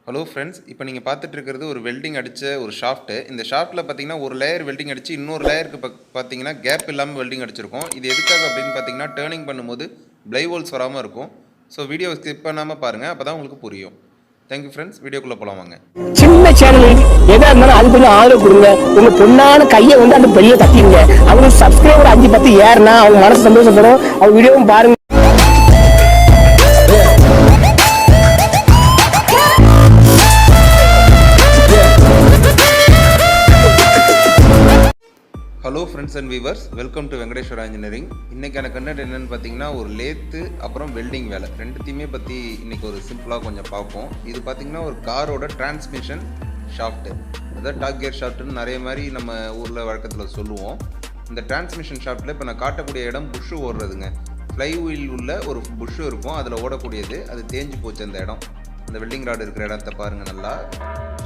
Hello friends, இப்போ நீங்கள் பார்த்துட்டு இருக்கிறது ஒரு வெல்டிங் அடித்த ஒரு ஷாஃப்ட்டு. இந்த ஷாஃப்ட்டில் பார்த்தீங்கன்னா ஒரு லேயர் வெல்டிங் அடித்து இன்னொரு லேயருக்கு பார்த்தீங்கன்னா கேப் இல்லாமல் வெல்டிங் அடிச்சிருக்கோம். இது எதுக்காக அப்படின்னு பார்த்தீங்கன்னா டேர்னிங் பண்ணும்போது ப்ளை ஹோல்ஸ் வராமல் இருக்கும். ஸோ வீடியோ ஸ்கிப் பண்ணாமல் பாருங்கள், அப்போ தான் உங்களுக்கு புரியும். Thank you friends. வீடியோக்குள்ளே போகலாம் வாங்க. சின்ன சேனல் எதா இருந்தாலும் அது கொஞ்சம் ஆதரவு கொடுங்க. உங்க பொண்ணான கையை வந்து அந்த பெரிய தட்டிடுங்க. அவங்க சப்ஸ்கிரைபர் 5-10 ஏறுனா அவங்க மனசு சந்தோஷப்படும். அவங்க வீடியோவும் பாருங்க. Hello friends and viewers, welcome to Venkateswara engineering. இன்றைக்கான கண்டென்ட் என்னென்னு பார்த்தீங்கன்னா ஒரு லேத்து அப்புறம் வெல்டிங் வேலை ரெண்டுத்தையுமே பற்றி இன்றைக்கி ஒரு சிம்பிளாக கொஞ்சம் பார்ப்போம். இது பார்த்திங்கன்னா ஒரு காரோட டிரான்ஸ்மிஷன் ஷாஃப்ட்டு, அதாவது டாப் கியர் ஷாஃப்ட்டுன்னு நிறைய மாதிரி நம்ம ஊரில் வழக்கத்தில் சொல்லுவோம். இந்த டிரான்ஸ்மிஷன் ஷாஃப்ட்டில் இப்போ நான் காட்டக்கூடிய இடம் புஷ்ஷு ஓடுறதுங்க. ஃப்ளை வீல் உள்ள ஒரு புஷ்ஷு இருக்கும், அதில் ஓடக்கூடியது. அது தேஞ்சு போச்சு. அந்த இடம், அந்த வெல்டிங் ராடு இருக்கிற இடத்த பாருங்கள், நல்லா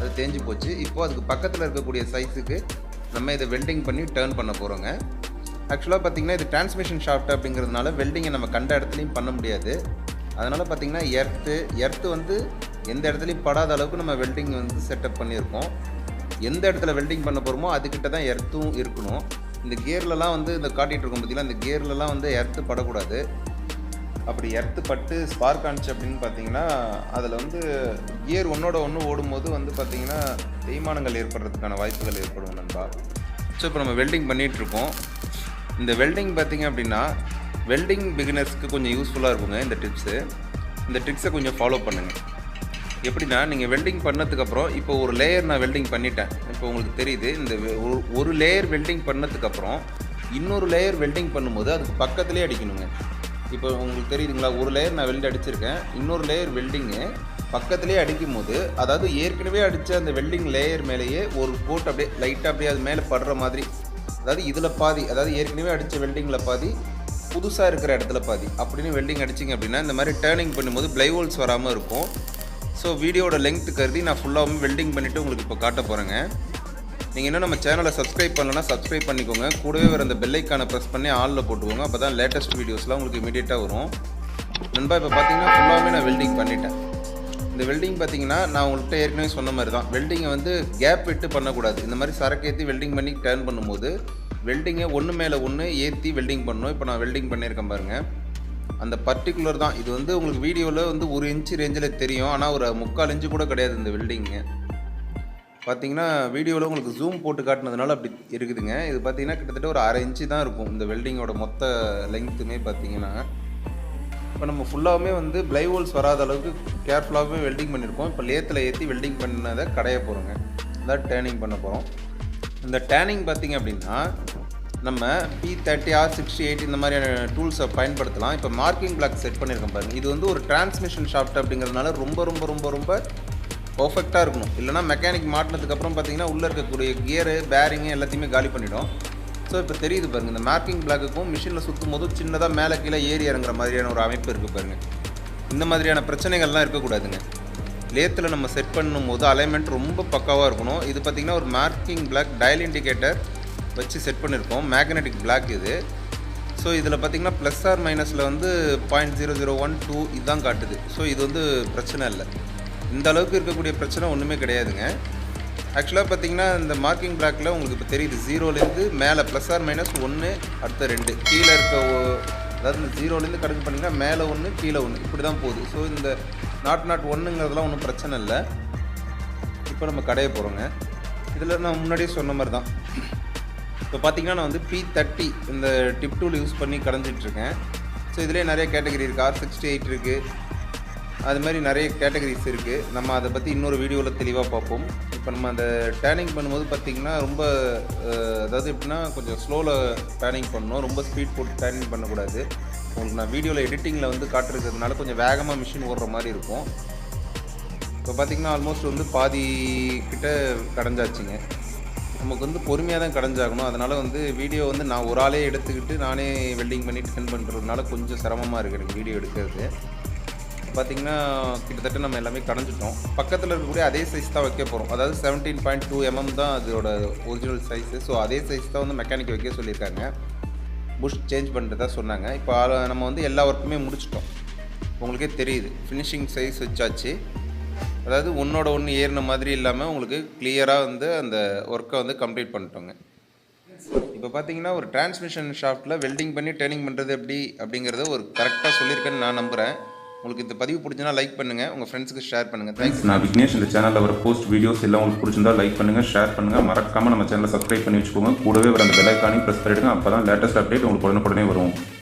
அது தேஞ்சு போச்சு. இப்போது அதுக்கு பக்கத்தில் இருக்கக்கூடிய சைஸுக்கு நம்ம இதை வெல்டிங் பண்ணி டேர்ன் பண்ண போகிறோங்க. ஆக்சுவலாக பார்த்திங்கன்னா இது டிரான்ஸ்மிஷன் ஷாஃப்ட் அப்படிங்கிறதுனால வெல்டிங்கை நம்ம கண்ட இடத்துலையும் பண்ண முடியாது. அதனால் பார்த்திங்கன்னா எர்த்து வந்து எந்த இடத்துலையும் படாத அளவுக்கு நம்ம வெல்டிங் வந்து செட்டப் பண்ணியிருக்கோம். எந்த இடத்துல வெல்டிங் பண்ண போகிறோமோ அதுக்கிட்ட தான் எர்த்தும் இருக்கணும். இந்த கியர்லலாம் வந்து இந்த காட்டிகிட்டு இருக்கோம் பார்த்திங்கன்னா, இந்த கியர்லலாம் வந்து எர்த்து படக்கூடாது. அப்படி எர்த்து பட்டு ஸ்பார்க் ஆனிச்சு அப்படின்னு பார்த்தீங்கன்னா அதில் வந்து கியர் ஒன்றோட ஒன்று ஓடும்போது வந்து பார்த்திங்கன்னா தேய்மானங்கள் ஏற்படுறதுக்கான வாய்ப்புகள் ஏற்படும் நண்பா. ஸோ இப்போ நம்ம வெல்டிங் பண்ணிகிட்ருக்கோம். இந்த வெல்டிங் பார்த்திங்க அப்படின்னா வெல்டிங் பிகினர்ஸ்க்கு கொஞ்சம் யூஸ்ஃபுல்லாக இருக்குங்க இந்த டிப்ஸு. இந்த ட்ரிக்ஸை கொஞ்சம் ஃபாலோ பண்ணுங்கள். எப்படின்னா, நீங்கள் வெல்டிங் பண்ணதுக்கப்புறம் இப்போ ஒரு லேயர் நான் வெல்டிங் பண்ணிட்டேன். இப்போ உங்களுக்கு தெரியுது, இந்த ஒரு லேயர் வெல்டிங் பண்ணதுக்கப்புறம் இன்னொரு லேயர் வெல்டிங் பண்ணும்போது அதுக்கு பக்கத்துலேயே அடிக்கணுங்க. இப்போ உங்களுக்கு தெரியுதுங்களா, ஒரு லேயர் நான் வெல்ட் அடிச்சிருக்கேன், இன்னொரு லேயர் வெல்டிங்கு பக்கத்துலேயே அடிக்கும் போது, அதாவது ஏற்கனவே அடித்த அந்த வெல்டிங் லேயர் மேலேயே ஒரு கோட் அப்படியே லைட்டாக அப்படியே அது மேலே படுற மாதிரி, அதாவது இதில் பாதி, அதாவது ஏற்கனவே அடித்த வெல்டிங்கில் பாதி, புதுசாக இருக்கிற இடத்துல பாதி அப்படின்னு வெல்டிங் அடிச்சிங்க அப்படின்னா இந்த மாதிரி டேர்னிங் பண்ணும்போது ப்ளை ஹோல்ஸ் வராமல் இருக்கும். ஸோ வீடியோட லெங்க்த்து கருதி நான் ஃபுல்லாகவும் வெல்டிங் பண்ணிவிட்டு உங்களுக்கு இப்போ காட்ட போகிறேங்க. நீங்கள் இன்னும் நம்ம சேனலை சப்ஸ்கிரைப் பண்ணலன்னா சப்ஸ்கிரைப் பண்ணிக்கோங்க. கூடவே வர அந்த பெல் ஐக்கானை ப்ரெஸ் பண்ணி ஆலில் போட்டுக்கோங்க. அப்போ தான் லேட்டஸ்ட் வீடியோஸ்லாம் உங்களுக்கு இமீடியட்டாக வரும். நண்பா, இப்போ பார்த்தீங்கன்னா ஃபுல்லாகவே நான் வெல்டிங் பண்ணிட்டேன். இந்த வெல்டிங் பார்த்தீங்கன்னா நான் உங்கள்கிட்ட ஏற்கனவே சொன்ன மாதிரி தான், வெல்டிங்கை வந்து கேப் விட்டு பண்ணக்கூடாது. இந்த மாதிரி சரக்கு ஏற்றி வெல்டிங் பண்ணி டர்ன் பண்ணும்போது வெல்டிங்கை ஒன்று மேலே ஒன்று ஏற்றி வெல்டிங் பண்ணணும். இப்போ நான் வெல்டிங் பண்ணியிருக்கேன் பாருங்கள், அந்த பர்டிகுலர் தான். இது வந்து உங்களுக்கு வீடியோவில் வந்து 1 இன்ச்சு ரேஞ்சில் தெரியும், ஆனால் ஒரு 3/4 இன்ச்சு கூட கிடையாது இந்த வெல்டிங்கு. பார்த்தீங்கன்னா வீடியோவில் உங்களுக்கு ஜூம் போட்டு காட்டினதுனால அப்படி இருக்குதுங்க. இது பார்த்தீங்கன்னா கிட்டத்தட்ட ஒரு 1/2 இன்ச்சு தான் இருக்கும் இந்த வெல்டிங்கோட மொத்த லெங்க்த்துமே. பார்த்தீங்கன்னா இப்போ நம்ம ஃபுல்லாகவே வந்து ப்ளை ஹோல்ஸ் வராத அளவுக்கு கேர்ஃபுல்லாகவே வெல்டிங் பண்ணியிருக்கோம். இப்போ லேத்தில் ஏற்றி வெல்டிங் பண்ணதை கடைய போகிறோங்க, அதான் டேர்னிங் பண்ண போகிறோம். இந்த டேர்னிங் பார்த்திங்க அப்படின்னா நம்ம P30 R68 இந்த மாதிரியான டூல்ஸை பயன்படுத்தலாம். இப்போ மார்க்கிங் பிளாக் செட் பண்ணியிருக்கோம் பாருங்கள். இது வந்து ஒரு டிரான்ஸ்மிஷன் ஷாஃப்ட் அப்படிங்கிறதுனால ரொம்ப ரொம்ப ரொம்ப ரொம்ப பர்ஃபெக்டாக இருக்கணும். இல்லைனா மெக்கானிக் மாட்டினதுக்கப்புறம் பார்த்தீங்கன்னா உள்ளே இருக்கக்கூடிய கியரு பேரிங்கு எல்லாத்தையுமே காலி பண்ணிவிடும். ஸோ இப்போ தெரியுது பாருங்கள், இந்த மார்க்கிங் பிளாக்குக்கும் மிஷினில் சுற்றும் போது சின்னதாக மேலே கீழே ஏறி இறங்குற மாதிரியான ஒரு அமைப்பு இருக்குது பாருங்கள். இந்த மாதிரியான பிரச்சனைகள்லாம் இருக்கக்கூடாதுங்க. லேத்தில் நம்ம செட் பண்ணும் போது அலைன்மெண்ட் ரொம்ப பக்காவாக இருக்கணும். இது பார்த்திங்கன்னா ஒரு மார்க்கிங் பிளாக் டயல் இண்டிகேட்டர் வச்சு செட் பண்ணியிருக்கோம், மேக்னெட்டிக் பிளாக் இது. ஸோ இதில் பார்த்திங்கன்னா ப்ளஸ் ஆர் மைனஸில் வந்து 0.0012 இதுதான் காட்டுது. ஸோ இது வந்து பிரச்சனை இல்லை. இந்த அளவுக்கு இருக்கக்கூடிய பிரச்சனை ஒன்றுமே கிடையாதுங்க. ஆக்சுவலாக பார்த்தீங்கன்னா இந்த மார்க்கிங் பிளாக்கில் உங்களுக்கு இப்போ தெரியுது, 0லேருந்து மேலே ப்ளஸ் ஆர் மைனஸ் 1, அடுத்த 2 கீழே இருக்க, அதாவது இந்த 0லேருந்து கணக்கு பண்ணிங்கன்னா மேலே 1 கீழே 1 இப்படி தான் போகுது. ஸோ இந்த நாட் 1ங்கிறதுலாம் ஒன்றும் பிரச்சனை இல்லை. இப்போ நம்ம கடைய போகிறோங்க. இதில் நான் முன்னாடியே சொன்ன மாதிரி தான். இப்போ பார்த்திங்கன்னா நான் வந்து P30 இந்த டிப் டூல் யூஸ் பண்ணி கடைஞ்சிட்ருக்கேன். ஸோ இதிலே நிறைய கேட்டகரி இருக்குது, R68 இருக்குது, அது மாதிரி நிறைய கேட்டகரிஸ் இருக்குது. நம்ம அதை பற்றி இன்னொரு வீடியோவில் தெளிவாக பார்ப்போம். இப்போ நம்ம அந்த டேர்னிங் பண்ணும்போது பார்த்திங்கன்னா ரொம்ப அதாவது எப்படின்னா கொஞ்சம் ஸ்லோவில் டேர்னிங் பண்ணணும், ரொம்ப ஸ்பீட் போட்டு டேர்னிங் பண்ணக்கூடாது. உங்களுக்கு நான் வீடியோவில் எடிட்டிங்கில் வந்து காட்டுறதுனால கொஞ்சம் வேகமாக மிஷின் ஓடுற மாதிரி இருக்கும். இப்போ பார்த்திங்கன்னா ஆல்மோஸ்ட் வந்து பாதி கிட்ட கடைஞ்சாச்சுங்க. நமக்கு வந்து பொறுமையாக தான் கடைஞ்சாகணும். அதனால் வந்து வீடியோ வந்து நான் ஒரு ஆளே எடுத்துக்கிட்டு நானே வெல்டிங் பண்ணி டர்ன் பண்ணுறதுனால கொஞ்சம் சிரமமாக இருக்குது எனக்கு வீடியோ எடுக்கிறது. பார்த்திங்கன்னா கிட்டத்தட்ட நம்ம எல்லாமே கடைஞ்சிட்டோம். பக்கத்தில் இருக்கக்கூடிய அதே சைஸ் தான் வைக்க போகிறோம். அதாவது 17.2 mm தான் அதோட ஒரிஜினல் சைஸு. ஸோ அதே சைஸ் தான் வந்து மெக்கானிக் வைக்க சொல்லியிருக்காங்க. புஷ் சேஞ்ச் பண்ணுறதா சொன்னாங்க. இப்போ நம்ம வந்து எல்லா ஒர்க்குமே முடிச்சிட்டோம். உங்களுக்கே தெரியுது, ஃபினிஷிங் சைஸ் வச்சாச்சு. அதாவது ஒன்றோட ஒன்று ஏறின மாதிரி இல்லாமல் உங்களுக்கு கிளியராக வந்து அந்த ஒர்க்கை வந்து கம்ப்ளீட் பண்ணிட்டோங்க. இப்போ பார்த்தீங்கன்னா ஒரு டிரான்ஸ்மிஷன் ஷாஃப்ட்டில் வெல்டிங் பண்ணி டேர்னிங் பண்ணுறது எப்படி அப்படிங்கிறத ஒரு கரெக்டாக சொல்லியிருக்கேன்னு நான் நம்புகிறேன். உங்களுக்கு இந்த பதிவு பிடிச்சினா லைக் பண்ணுங்கள், உங்கள் ஃப்ரெண்ட்ஸுக்கு ஷேர் பண்ணுங்கள். தேங்க்ஸ். நான் விக்னேஷ். இந்த சேனலில் வர போஸ்ட் வீடியோஸ் எல்லாம் உங்களுக்கு பிடிச்சிருந்தா லைக் பண்ணுங்கள், ஷேர் பண்ணுங்கள். மறக்காமல் நம்ம சேனலை சப்ஸ்கிரைப் பண்ணி வச்சுக்கோங்க. கூடவே வர அந்த பெல் ஐக்கானையும் ப்ரெஸ் பண்ணிவிடுங்க. அப்போ தான் லேட்டஸ்ட் அப்டேட் உங்களுக்கு உடனே வரும்.